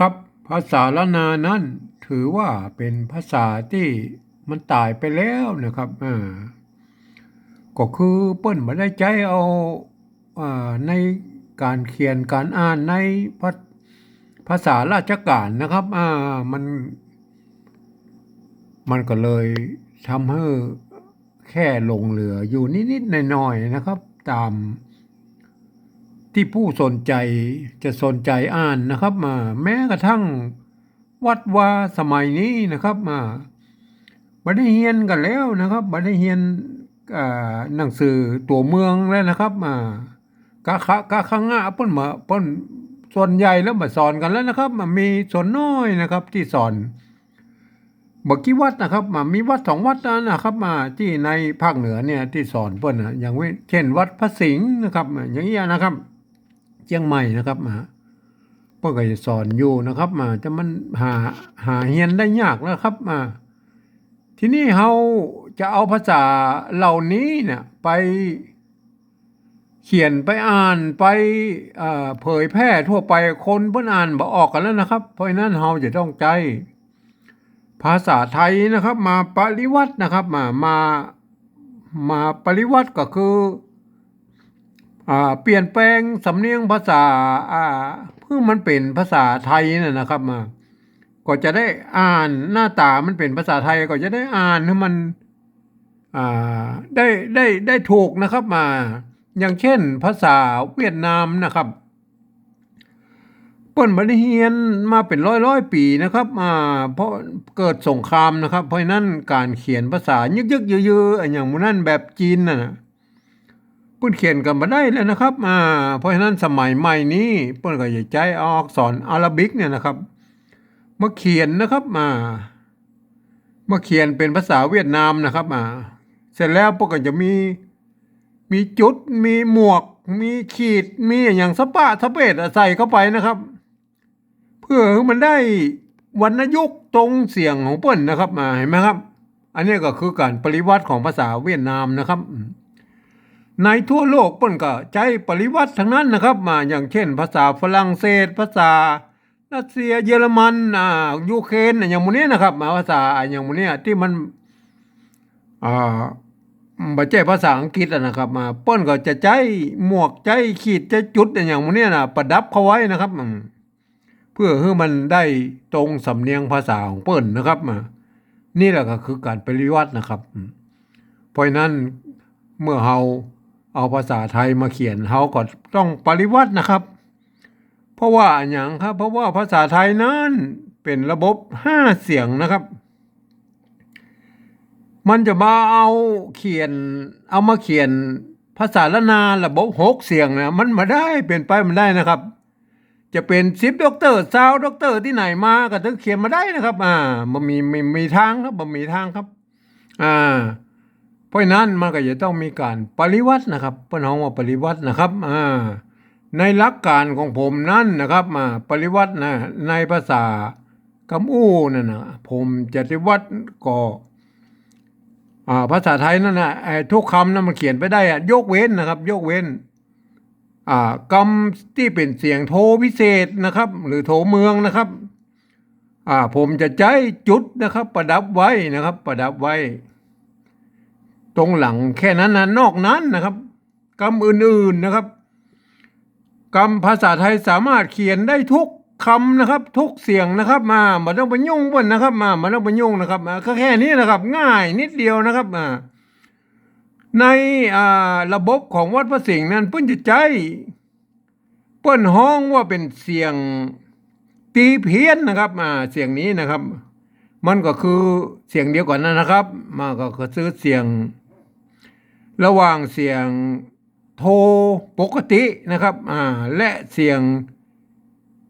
ครับภาษาล้านนานั้นถือว่าเป็นภาษาที่มันตายไปแล้วนะครับก็คือเปิ้นมาได้ใจเอาในการเขียนการอ่านในภาภาษาราชการนะครับมันก็เลยทำให้แค่หลงเหลืออยู่นิดๆหน่อยๆนะครับตามที่ผู้สนใจจะสนใจอ่านนะครับแม้กระทั่งวัดวาสมัยนี้นะครับบัได้เรียนกันแล้วนะครับบัได้เรียนหนังสือตัวเมืองแล้วนะครับกะคังเปิ้นมาเปิ้นส่วนใหญ่แล้วมาสอนกันแล้วนะครับมีส่วนน้อยนะครับที่สอนบ่กี่วัดนะครับมีวัด2 วัดนะครับที่ในภาคเหนือเนี่ยที่สอนเปิ้นอย่างเช่นวัดพระสิงห์นะครับอย่างเงี้ยนะครับเชียงใหม่นะครับเพิ่นก็จะสอนอยู่นะครับแต่มันหาเรียนได้ยากนะครับทีนี้เราจะเอาภาษาเหล่านี้เนี่ยไปเขียนไปอ่านไปเผยแพร่ทั่วไปคนเพิ่นอ่านบ่ออกกันแล้วนะครับเพราะฉะนั้นเราจะต้องใจภาษาไทยนะครับมาปริวัตินะครับมาปริวัติก็คือเปลี่ยนแปลงสำเนียงภาษาเพื่อมันเป็นภาษาไทยนะครับก็จะได้อ่านหน้าตามันเป็นภาษาไทยก็จะได้อ่านให้มันได้ถูกนะครับอย่างเช่นภาษาเวียดนามนะครับเปิ้นบ่ได้เรียนมาเป็นร้อยปีนะครับเพราะเกิดสงครามนะครับเพราะฉะนั้นการเขียนภาษายึกๆยือๆอย่างหมู่นั้นแบบจีนน่ะเปิ้นเขียนกันบ่ได้แล้วนะครับเพราะฉะนั้นสมัยใหม่นี้เปิ้นก็จะใช้อักษรอาราบิกเนี่ยนะครับมาเขียนนะครับมาเขียนเป็นภาษาเวียดนามนะครับเสร็จแล้วพวกก็จะมีจุดมีหมวกมีขีดมีอย่างสปะสเปดใส่เข้าไปนะครับเพื่อให้มันได้วรรณยุกต์ตรงเสียงของเปิ้นนะครับเห็นไหมครับอันนี้ก็คือการปริวัติของภาษาเวียดนามนะครับในทั่วโลกเปิ้นก็ใช้ปริวัติทั้งนั้นนะครับอย่างเช่นภาษาฝรั่งเศสภาษารัสเซียเยอรมันยูเครนอย่างหมู่นี้นะครับภาษาอย่างหมู่นี้ที่มันบ่ใช่ภาษาอังกฤษนะครับเปิ้นก็จะใช้หมวกใช้ขีดใช้จุดอย่างหมู่นี้ประดับเข้าไว้นะครับเพื่อให้มันได้ตรงสำเนียงภาษาของเปิ้นนะครับนี่แหละก็คือการปริวัตินะครับเพราะฉะนั้นเมื่อเราเอาภาษาไทยมาเขียนเราก็ต้องปริวัตินะครับเพราะว่าอย่างครับเพราะว่าภาษาไทยนั้นเป็นระบบ5 เสียงนะครับมันจะมาเอามาเขียนภาษาละนาระบบ6 เสียงนะมันมาได้เป็นไปมันได้นะครับจะเป็น10 ด็อกเตอร์20 ด็อกเตอร์ที่ไหนมาก็ถึงเขียนมาได้นะครับมันมีทางครับมันมีทางครับเพราะนั้นมันก็จะต้องมีการปริวัตินะครับเพิ่นเฮาว่าปริวัตินะครับในหลักการของผมนั้นนะครับปริวัติในภาษากำอู้นั่นนะผมจะปฏิวัติก็ภาษาไทยนั่นนะทุกคำนั้นมันเขียนไปได้ยกเว้นนะครับยกเว้นคำที่เป็นเสียงโทพิเศษนะครับหรือโทเมืองนะครับผมจะใช้จุดนะครับประดับไว้นะครับประดับไว้ตรงหลังแค่นั้นนะนอกนั้นนะครับคำอื่นๆนะครับคำภาษาไทยสามารถเขียนได้ทุกคำนะครับทุกเสียงนะครับไม่ต้องไปยุ่งเพิ่นนะครับไม่ต้องไปยุ่งนะครับก็แค่นี้นะครับง่ายนิดเดียวนะครับในระบบของวัดพระสิงห์นั้นเพิ่นจะใจเปิ้นฮ้องว่าเป็นเสียงตีเพี้ยนนะครับเสียงนี้นะครับมันก็คือเสียงเดียวกันนะครับก็คือเสียงระหว่างเสียงโทปกตินะครับและเสียง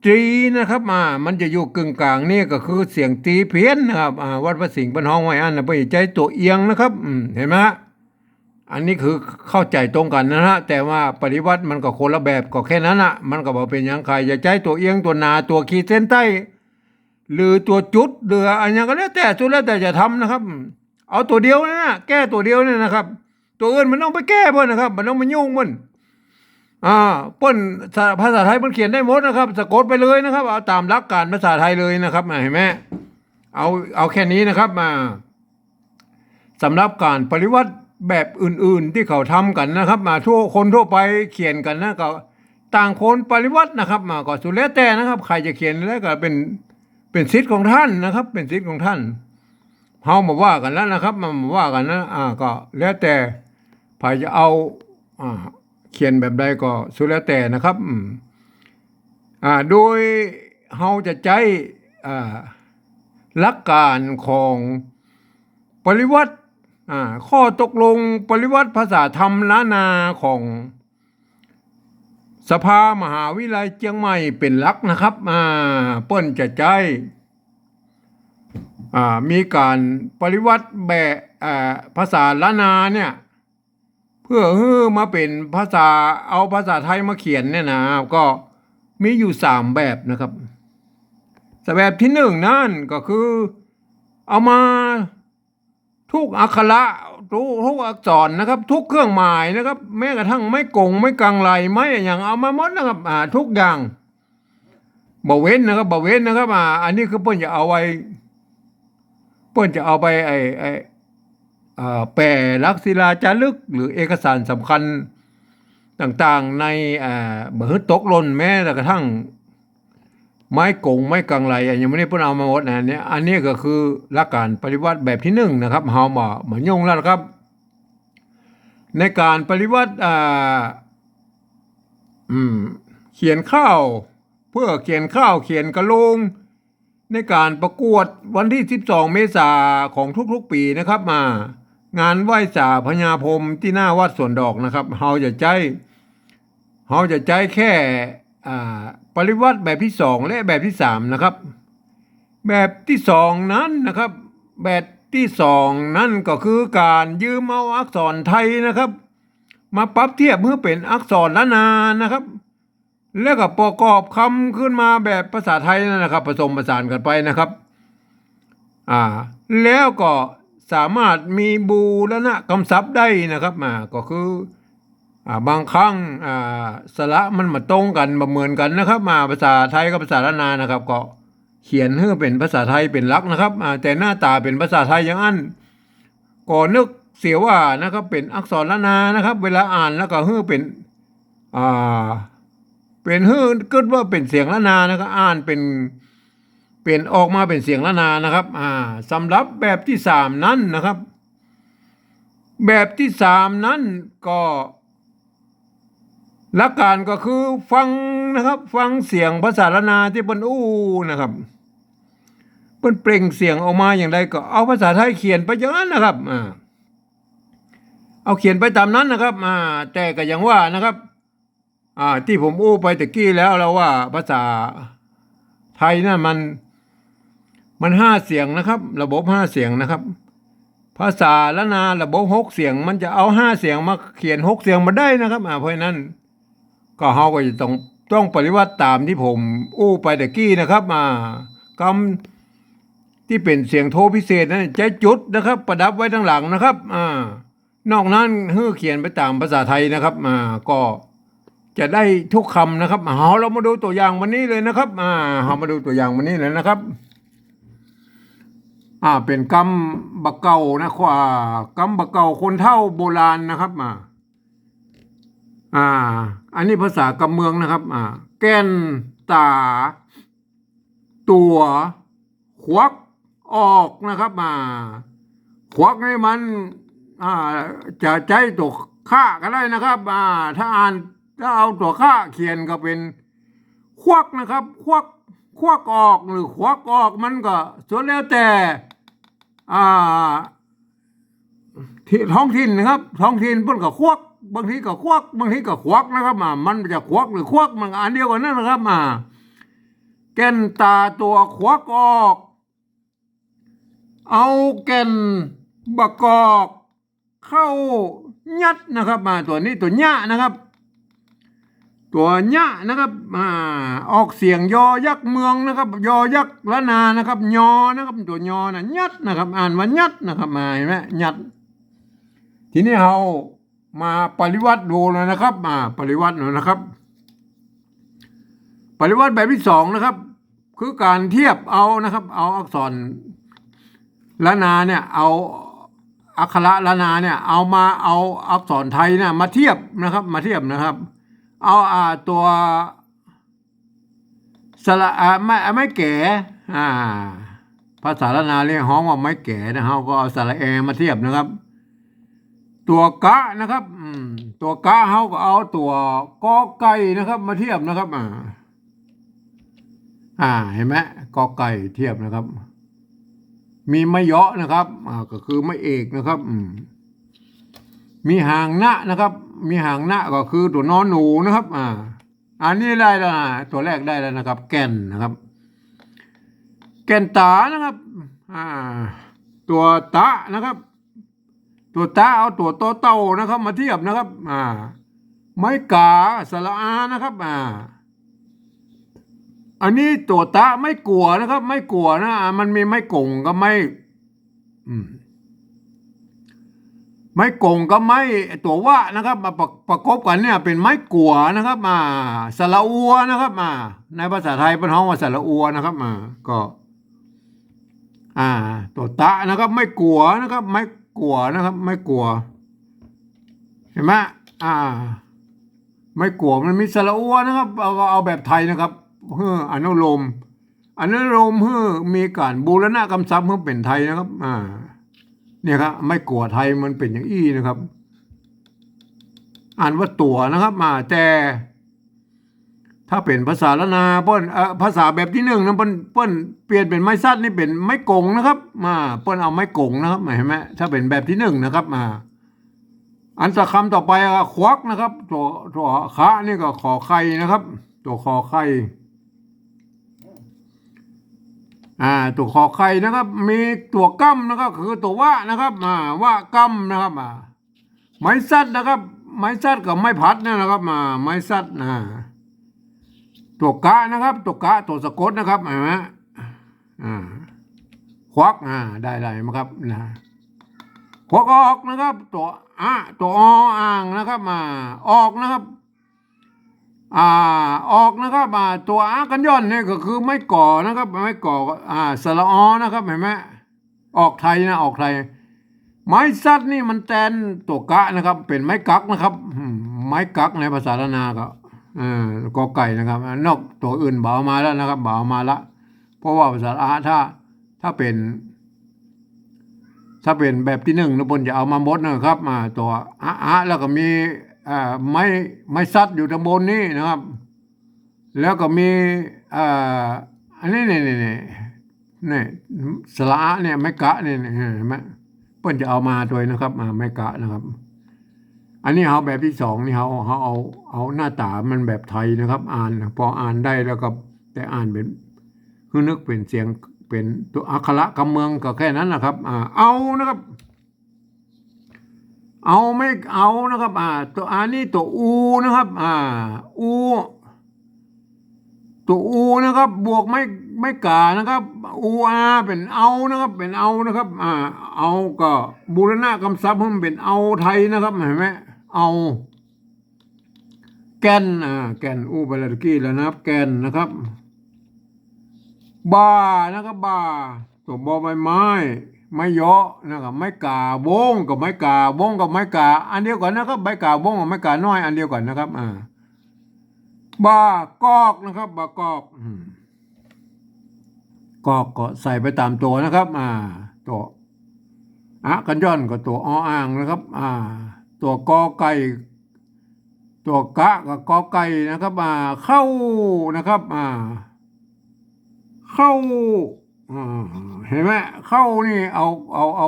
ตรีนะครับมันจะอยู่กึ่งกลางนี่ก็คือเสียงตีเพี้ยนนะครับวัดพระสิงห์เปิ้นฮ้องไว้ไปใจตัวเอียงนะครับเห็นไหมฮะอันนี้คือเข้าใจตรงกันนะฮะแต่ว่าปฏิวัติมันก็คนละแบบก็แค่นั้นมันก็บ่เป็นหยังใครอย่าใจตัวเอียงตัวหนาตัวขีดเส้นใต้หรือตัวจุดหรืออันยังก็แล้วแต่สุดแล้วแต่จะทำนะครับเอาตัวเดียวนะแก้ตัวเดียวเนี่ยนะครับตัวอื่นมันต้องไปแก้เพิ่นนะครับมันต้องมายุ่งมัน อ่าเปิ้นภาษาไทยมันเขียนได้หมดนะครับสะกดไปเลยนะครับเอาตามหลักการภาษาไทยเลยนะครับเห็นไหมเอาแค่นี้นะครับสำหรับการปริวัติแบบอื่นๆที่เขาทำกันนะครับทั่วคนทั่วไปเขียนกันนะก็ต่างคนปริวัตินะครับก็สุดแล้วแต่นะครับใครจะเขียนแล้วก็เป็นสิทธิ์ของท่านนะครับ เป็นสิทธิ์ของท่านเฮามาว่ากันแล้วนะครับมาว่ากันนะก็แล้วแต่ใครจะเอาเขียนแบบใดก็สุดแล้วแต่นะครับโดยเฮาจะใช้หลักการของปริวัติข้อตกลงปริวัติภาษาธรรมล้านนาของสภามหาวิทยาลัยเชียงใหม่เป็นหลักนะครับเปิ้นจะใช้มีการปริวัติแบบภาษาล้านนาเนี่ยเพื่อให้มาเป็นภาษาเอาภาษาไทยมาเขียนเนี่ยนะก็มีอยู่3แบบนะครับแบบที่1นั่นก็คือเอามาทุกอักขระทุกอักษรนะครับทุกเครื่องหมายนะครับแม้กระทั่งไม่กงไม่กังไหลไม่อย่างเอามาหมดนะครับทุกอย่างบ่เว้นนะครับบ่เว้นนะครับอันนี้คือเพิ่นจะเอาไว้เพิ่นจะเอาไปแปลลักษณ์ศิลาจารึกหรือเอกสารสำคัญต่างๆในเหมือนตกหล่นแม้กระทั่งไม้กงไม้กังไหลอย่างไม่ได้เพิ่นเอามาหมดนะเนี่ยอันนี้ก็คือหลักการปฏิวัติแบบที่1นะครับเฮามายุ่งแล้วนะครับในการปฏิวัติเขียนข้าวเพื่อเขียนข้าวเขียนกระโลงในการประกวดวันที่12 เมษายนของทุกๆปีนะครับงานไหว้จ่าพญาพรหมที่หน้าวัดสวนดอกนะครับเฮาจะใจแค่ปริวัติแบบที่2และแบบที่3นะครับแบบที่2นั้นนะครับแบบที่2นั้นก็คือการยืมเอาอักษรไทยนะครับมาปรับเทียบเพื่อเป็นอักษรล้านนานะครับแล้วก็ประกอบคำขึ้นมาแบบภาษาไทยนะครับผสมผสานกันไปนะครับแล้วก็สามารถมีบูรณะคำศัพท์ได้นะครับก็คือบางครั้งสระมันมาตรงกันมาเหมือนกันนะครับภาษาไทยกับภาษาล้านนานะครับก็เขียนให้เป็นภาษาไทยเป็นหลักนะครับแต่หน้าตาเป็นภาษาไทยอย่างนั้นก็นึกเสียว่านะครับเป็นอักษรล้านนานะครับเวลาอ่านแล้วก็ให้เป็นให้คิดว่าเป็นเสียงล้านนานะครับอ่านเป็นออกมาเป็นเสียงล้านนานะครับสำหรับแบบที่3นั้นนะครับแบบที่3นั้นก็หลักการก็คือฟังนะครับฟังเสียงภาษาล้านนาที่เปิ้นนะครับเปิ้นเปล่งเสียงออกมาอย่างไรก็เอาภาษาไทยเขียนไปอย่างนั้นนะครับเอาเขียนไปตามนั้นนะครับแต่ก็อย่างว่านะครับที่ผมไปตะกี้แล้วว่าภาษาไทยนั่นมัน5 เสียงนะครับระบบ5 เสียงนะครับภาษาล้านนาระบบ6 เสียงมันจะเอา5 เสียงมาเขียน6 เสียงมาได้นะครับเพราะฉะนั้นก็เฮาก็จะต้องปฏิวัติตามที่ผมไปตะกี้นะครับคำที่เป็นเสียงโทพิเศษนั้นใช้จุดนะครับประดับไว้ทั้งหลังนะครับนอกนั้นเขียนไปตามภาษาไทยนะครับก็จะได้ทุกคำนะครับเรามาดูตัวอย่างวันนี้เลยนะครับเรามาดูตัวอย่างวันนี้เลยนะครับเป็นกำบักเก่านะกำบักเก่าคนเฒ่าโบราณนะครับอันนี้ภาษากำเมืองนะครับแก่นตาตัวควักออกนะครับควักให้มันจะใจตัวค่าก็ได้นะครับถ้าเอาตัวค่าเขียนก็เป็นควักนะครับควักออกหรือควักออกมันก็ส่วนแล้วแต่ท้องถิ่นนะครับท้องถิ่นเพิ่นก็ควักบางทีก็ควักบางทีก็ควักนะครับมันจะควักหรือควักมันอันเดียวกันนั่นนะครับแก่นตาตัวควักออกเอาแก่นบักกอกเข้ายัดนะครับตัวนี้ตัวหญ้านะครับตัวหญ้านะครับออกเสียงยอยักษ์เมืองนะครับยอยักษ์ล้านนานะครับยอนะครับตัวยอยัดนะครับอ่านว่ายัดนะครับเห็นไหมยัดทีนี้เรา มาปริวัติดูเลยนะครับปริวัติหน่อยนะครับปริวัติแบบที่สองนะครับคือการเทียบเอานะครับเอาอักษรละนาเนี่ยเอาอักขระละนาเนี่ยเอาอักษรไทยเนี่ยมาเทียบนะครับมาเทียบนะครับเอาตัวสระไม่แก่ภาษาละนาเรียกฮ้องว่าไม่แก่นะเราก็เอาสระแอมาเทียบนะครับตัวกะนะครับตัวกะเขาก็เอาตัวกอไก่นะครับมาเทียบนะครับเห็นไหมกอไก่เทียบนะครับมีไม่เยาะนะครับก็คือไม่เอกนะครับมีหางนะนะครับมีหางนะก็คือตัวนอนหนูนะครับอันนี้ได้แล้วนะตัวแรกได้แล้วนะครับแก่นนะครับแก่นตานะครับตัวตะนะครับตัวตาเอาตัวโตเต่านะครับมาเทียบนะครับไม้กาสระอานะครับอันนี้ตัวตาไม่กลัวนะครับไม่กลัวนะมันมีไม้กงก็ไม่กงก็ไม่ตัวว่านะครับมาประกบกันเนี่ยเป็นไม้กัวนะครับสระอัวนะครับในภาษาไทยเป็นห้องว่าสระอัวนะครับก็ตัวตะนะครับไม่กลัวนะครับไม่กลัวนะครับไม่กลัวเห็นไหมไม่กลัวมันมีสระอัวนะครับเอาแบบไทยนะครับอนุโลมมีการบูรณะกำซับเพื่อเป็นไทยนะครับเนี่ยครับไม่กลัวไทยมันเป็นอย่างอี้นะครับอ่านว่าตัวนะครับแต่ถ้าเป็นภาษาละนาเปิ้นภาษาแบบที่หนึ่งนะเปิ้นเปลี่ยนเป็นไม้สั้นนี่เป็นไม้กงนะครับเปิ้นเอาไม้กงนะครับเห็นไหมถ้าเป็นแบบที่หนึ่งนะครับอันสักคำต่อไปควักนะครับตัวคะนี่ก็ขอไข่นะครับตัวขอไข่ตัวขอไข่นะครับมีตัวกั้มนะครับคือตัวว่านะครับว่ากั้มนะครับไม้ซัดนะครับไม้ซัดกับไม้พัดเนี่ยนะครับไม้ซัดตัวกะนะครับตัวกะตัวสะกดนะครับเห็นไหมควักได้ไหมครับควักออกนะครับตัวตัวอ่างนะครับออกนะครับออกนะครับตัวกันย่อนเนี่ยก็คือไม่ก่อนะครับไม่ก่อสระอนะครับเห็นไหมออกไทยนะออกไทยไม้ซัดนี่มันแทนตัวกะนะครับเป็นไม้กักนะครับไม้กักในภาษาละนาก็กอไก่นะครับนอกตัวอื่นเบามาแล้วนะครับเบามาละเพราะว่าภาษาถ้าเป็นแบบที่หนึ่งนะบนจะเอามาหมดนะครับตัวแล้วก็มีไม้ซัดอยู่ตรงบนนี้นะครับแล้วก็มีอันนี้นี่สระเนี่ยไม้กะเนี่ยเห็นไหมเพิ่นจะเอามาตัวนะครับไม้กะนะครับอันนี้เขาแบบที่สองนี่เขาเอาหน้าตามันแบบไทยนะครับพออ่านได้แล้วก็แต่อ่านเป็นคือนึกเป็นเสียงเป็นตัวอักขระกำเมืองก็แค่นั้นนะครับเอานะครับเอาไม่เอานะครับตัวนี้ตัวอูนะครับอูตัวอูนะครับบวกไม่กานะครับอูเป็นเอานะครับเป็นเอานะครับเอาก็บูรณะคำศัพท์มันเป็นเอาไทยนะครับเห็นไหมเอาแกนแกนอูไปแล้วกี้แล้วนะครับแกนนะครับบานะครับบาตัวบอใบไม้ไม่เยาะนะครับไม่กาบงกับไม่กาบงกับไม่กาอันเดียวกันนะครับใบกาบงกับไม่กาน้อยอันเดียวกันนะครับบากอกนะครับบากอกกอกก็ใส่ไปตามตัวนะครับตัวกันย่อนก็ตัวอ่างนะครับตัวกอไก่ตัวกะกับกอไก่นะครับเข้านะครับเข้าเห็นไหมเข้านี่เอา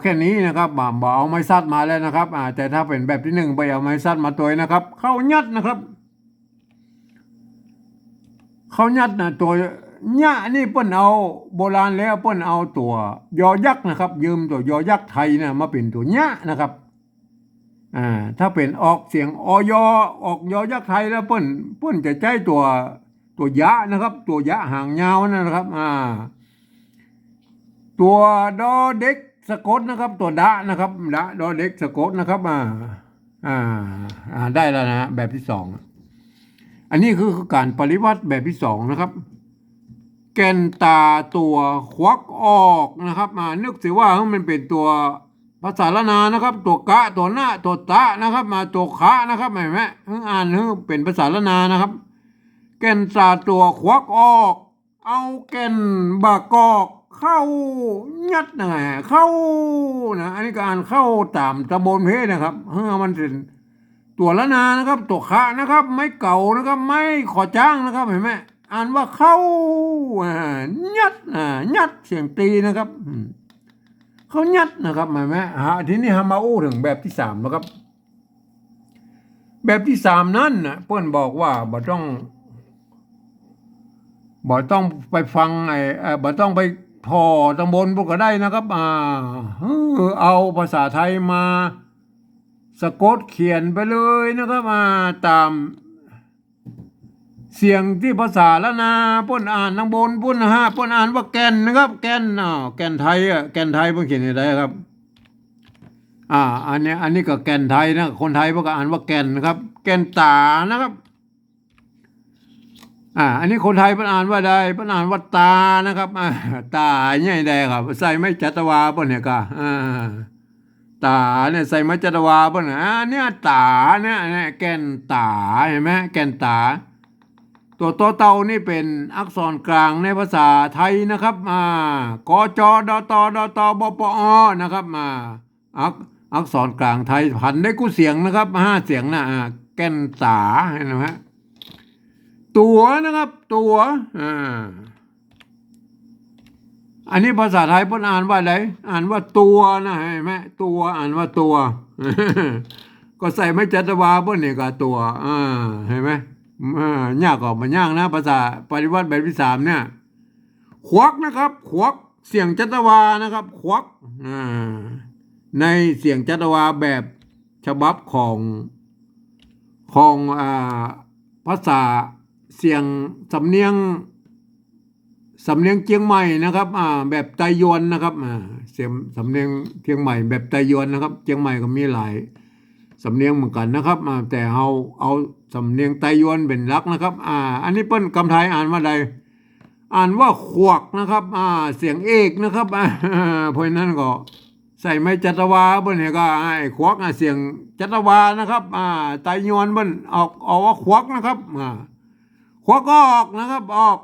แค่นี้นะครับบ่เอาไม้ซัดมาแล้วนะครับแต่ถ้าเป็นแบบที่หนึ่งไปเอาไม้ซัดมาตัวนะครับเข้ายัดนะครับเข้ายัดตัวญะนี่เปิ้นเอาโบราณแล้วเปิ้นเอาตัวยอยักษ์นะครับยืมตัวยอยักษ์ไทยนะมาเป็นตัวญะนะครับถ้าเป็นออกเสียงอยออกยอยักษ์ไทยแล้วเปิ้นจะใช้ตัวยะนะครับตัวยะหางยาวนะครับตัวดอเด็ก สะกดนะครับ ตัวดะนะครับดะดอเด็กสะกดนะครับได้แล้วนะแบบที่สองอันนี้คือการปริวัติแบบที่สองนะครับ แกนตาตัวควักออกนะครับนึกสิว่ามันเป็นตัวภาษาละนานะครับ ตัวกะตัวหน้าตัวตะนะครับมาตัวคะนะครับเห็นไหมอ่านเป็นภาษาละนานะครับ แกนตาตัวควักออก เอาแกนบากอกเข้ายัดนะเข้านะอันนี้ก็อ่านเข้าตามตำบลเพนะครับมันเป็นตัวละนานะครับ ตัวคะนะครับ ไม่เก่านะครับ ไม่ขอจ้างนะครับเห็นไหมอ่านว่าเข้ายัดยัดเสียงตีนะครับเขายัดนะครับเห็นไหมทีนี้ฮามาอู้ถึงแบบที่สามนะครับ แบบที่สามนั้นนะเพื่อนบอกว่าบ่ต้องไปฟังบ่ต้องไปทอตำบลพวกก็ได้นะครับเอาภาษาไทยมาสะกดเขียนไปเลยนะครับตามเสียงที่ภาษาละนาป้นอ่านทั้งบนป้นป้นอ่านว่าแกนนะครับ แกนแกนไทยแกนไทยเพิ่งเขียนอะไรครับอันนี้ก็แกนไทยนะคนไทยเพิ่งอ่านว่าแกนนะครับ แกนตานะครับอันนี้คนไทยเพิ่นอ่านว่าใดเพิ่นอ่านว่าตานะครับตาเนี่ยใดครับใส่ไม่จัตวาเพิ่นเนี่ยก็ตาเนี่ยใส่ไม้จัตวาเพิ่นเนี่ยตาเนี่ยแกนตาเห็นไหมแกนตาตัวต่อเต่านี่เป็นอักษรกลางในภาษาไทยนะครับกจดตดตบปอนะครับอักษรกลางไทยพันได้กู้เสียงนะครับ5 เสียงนะแกนตาเห็นไหมตัวนะครับตัวอันนี้ภาษาไทยเพิ่นอ่านว่าอะไรอ่านว่าตัวนะเห็นไหมตัวอ่านว่าตัว ก็ใส่ไม่จัตวาเพิ่นนี่ก็ตัวเห็นไหมยากกว่ามันยากนะภาษาปฏิวัติแบบที่สามเนี่ยควักนะครับควักเสียงจัตวานะครับควักในเสียงจัตวาแบบฉบับของภาษาเสียงสำเนียงเชียงใหม่นะครับแบบไตยวนนะครับเสียงสำเนียงเชียงใหม่แบบไตยวนนะครับเชียงใหม่ก็มีหลายสำเนียงเหมือนกันนะครับแต่เอาสำเนียงไตยวนเป็นหลักนะครับอันนี้เปิ้นคำไทยอ่านว่าใดอ่านว่าขวักนะครับเสียงเอกนะครับเพราะนั้นก็ใส่ไม้จัตวาเปิ้นเนี่ยก็ขวักเสียงจัตวานะครับไตยวนเปิ้นออกว่าขวักนะครับขวักออกนะครับออก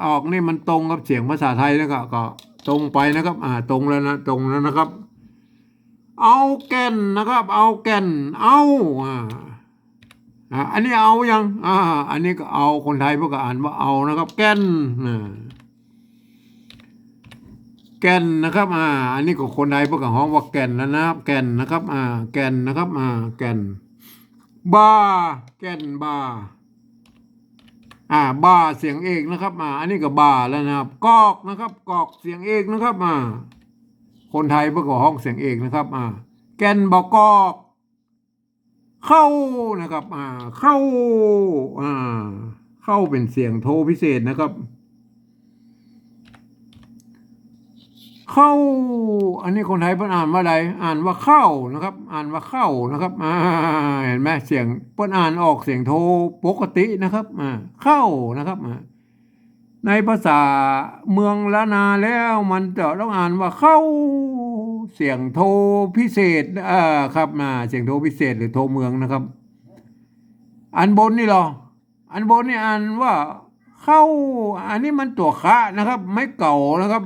ออกนี่มันตรงกับเสียงภาษาไทยนะก็ตรงไปนะครับตรงแล้วนะตรงแล้วนะครับเอาแก่นนะครับเอาแก่นเอาอันนี้เอายังอันนี้ก็เอาคนไทยพวกก็อ่านว่าเอานะครับแก่นแก่นนะครับอันนี้ก็คนไทยพวกก็ฮ้องว่าแก่นแล้วนะครับแก่นนะครับแก่นนะครับแก่นบาแก่นบาบาเสียงเอกนะครับอันนี้ก็บาแล้วนะครับกอกนะครับกอกเสียงเอกนะครับคนไทยเพื่อก่อห้องเสียงเอกนะครับแกนบอกกอกเข้านะครับเข้าเข้าเป็นเสียงโทพิเศษนะครับเข้าอันนี้คนไทยเพิ่นอ่านว่าอะไรอ่านว่าเข้านะครับอ่านว่าเข้านะครับเห็นไหมเสียงเพิ่นอ่านออกเสียงโทปกตินะครับเข้านะครับในภาษาเมืองละนาแล้วมันจะต้องอ่านว่าเข้าเสียงโทพิเศษครับเสียงโทพิเศษหรือโทเมืองนะครับอันบนนี่หรออันบนนี่อ่านว่าเข้าอันนี้มันตัวคะนะครับไม่เก่านะครับ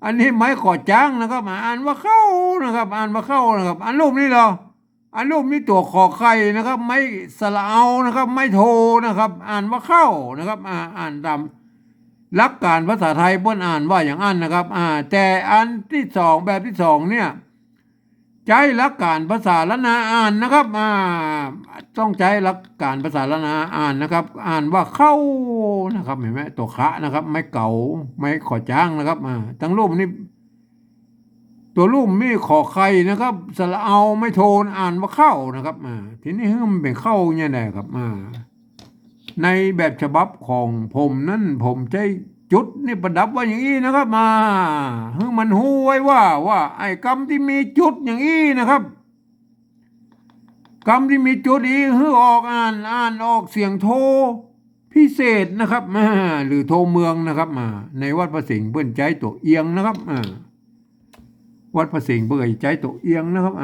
อันนี้ไม้ขอจ้างนะครับอ่านว่าเข้านะครับอ่านว่าเข้านะครับอันรูปนี้เหรออันรูปนี้ตัวขอไข่นะครับไม่สระเอานะครับไม่โทนะครับอ่านว่าเข้านะครับอ่านตามหลักการภาษาไทยเพิ่นอ่านว่าอย่างอันนะครับแต่อันที่สองแบบที่สองเนี่ยใช้หลักการภาษาละนาอ่านนะครับต้องใช้หลักการภาษาละนาอ่านนะครับอ่านว่าเข้านะครับเห็นไหมตัวคะนะครับไม่เก่าไม่ขอจ้างนะครับทั้งรูปนี้ตัวรูปมีขอไข่นะครับสระเอาไม่โทนอ่านว่าเข้านะครับทีนี้มันเป็นเข้าเนี่ยแหละครับในแบบฉบับของผมนั้นผมใช้ จุดนี่ประดับไว้อย่างนี้นะครับมาให้มันหูไว้ว่าไอ้กรรมที่มีจุดอย่างนี้นะครับกรรมที่มีจุดนี้ให้ออกอ่านออกเสียงโทพิเศษนะครับหรือโทเมืองนะครับในวัดพระสิงห์เพื่อนใจตัวเอียงนะครับวัดพระสิงห์เพื่อนใจตัวเอียงนะครับ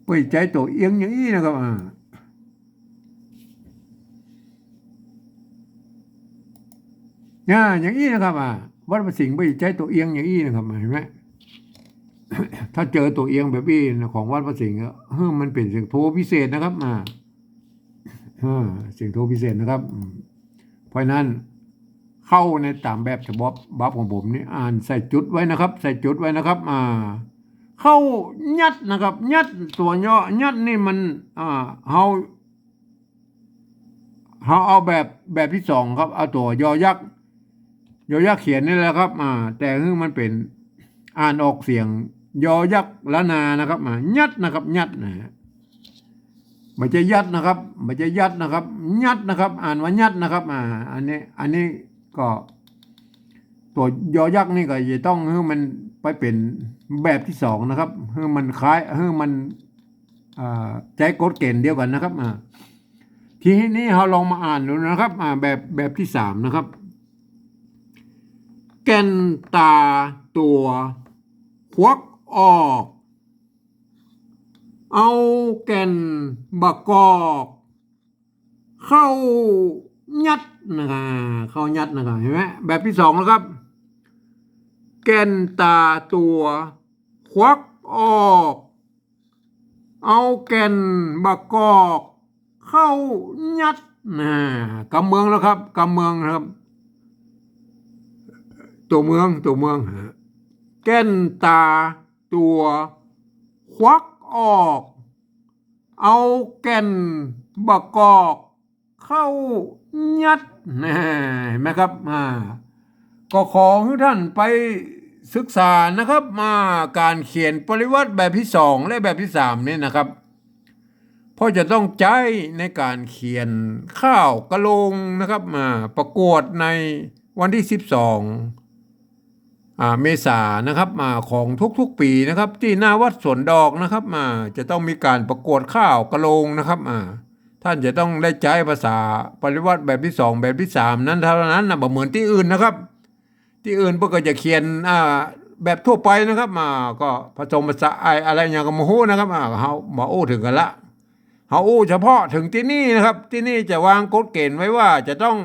เพื่อนใจตัวเอียงอย่างนี้นะครับอย่างนี้นะครับวัดพระสิงห์เพื่อนใจตัวเอียงอย่างนี้นะครับเห็นไหมถ้าเจอตัวเอียงแบบนี้ของวัดพระสิงห์มันเป็นเสียงโทพิเศษนะครับเสียงโทพิเศษนะครับเพราะนั้นเข้าในตามแบบฉบับของผมนี่ใส่จุดไว้นะครับ ใส่จุดไว้นะครับเข้ายัดนะครับยัดตัวย่อยัดนี่มันเราเอาแบบที่สองครับเอาตัวยอยักษ์เขียนนี่แหละครับแต่คือมันเป็นอ่านออกเสียงยอยักษ์ละนานะครับยัดนะครับยัดนะไม่ใช่ยัดนะครับไม่ใช่ยัดนะครับยัดนะครับอ่านว่ายัดนะครับอันนี้ก็ตัวยอยักษ์นี่ก็จะต้องให้มันไปเป็นแบบที่สองนะครับให้มันคล้ายให้มันใจกฎเกณฑ์เดียวกันนะครับทีนี้เราลองมาอ่านดูนะครับแบบที่สามนะครับแก่นตาตัวควักออกเอาแก่นบักกอกเข้ายัดนะครับเข้ายัดนะครับเห็นไหมแบบที่สองนะครับแก่นตาตัวควักออกเอาแก่นบักกอกเข้ายัดกำเมืองแล้วครับกำเมืองนะครับตัวเมืองแก่นตาตัวควักออกเอาแก่นบักกอกเข้ายัดเห็นไหมครับก็ขอให้ท่านไปศึกษานะครับการเขียนปริวัติแบบที่สองและแบบที่สามนี่นะครับเพราะจะต้องใช้ในการเขียนข้าวกะโลงนะครับประกวดในวันที่12เมษายนนะครับของทุกๆปีนะครับที่หน้าวัดสวนดอกนะครับจะต้องมีการประกวดข้าวกะโลงนะครับท่านจะต้องได้ใช้ภาษาปริวัติแบบที่สองแบบที่สามนั้นเท่านั้นบ่เหมือนที่อื่นนะครับที่อื่นพวกก็จะเขียนแบบทั่วไปนะครับก็ผสมภาษาอะไรอย่างกับโมโหนะครับเขามาโอ้ถึงกันละเขาโอ้เฉพาะถึงที่นี่นะครับที่นี่จะวางกฎเกณฑ์ไว้ว่าจะต้อง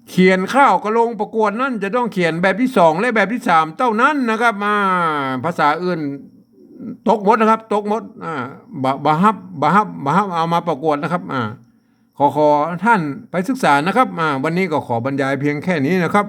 เขียนข้าวกระลงประกวดนั่นจะต้องเขียนแบบที่สองและแบบที่สามเท่านั้นนะครับภาษาอื่นตกหมดนะครับตกหมดบาฮับเอามาประกวดนะครับขอท่านไปศึกษานะครับวันนี้ก็ขอบรรยายเพียงแค่นี้นะครับ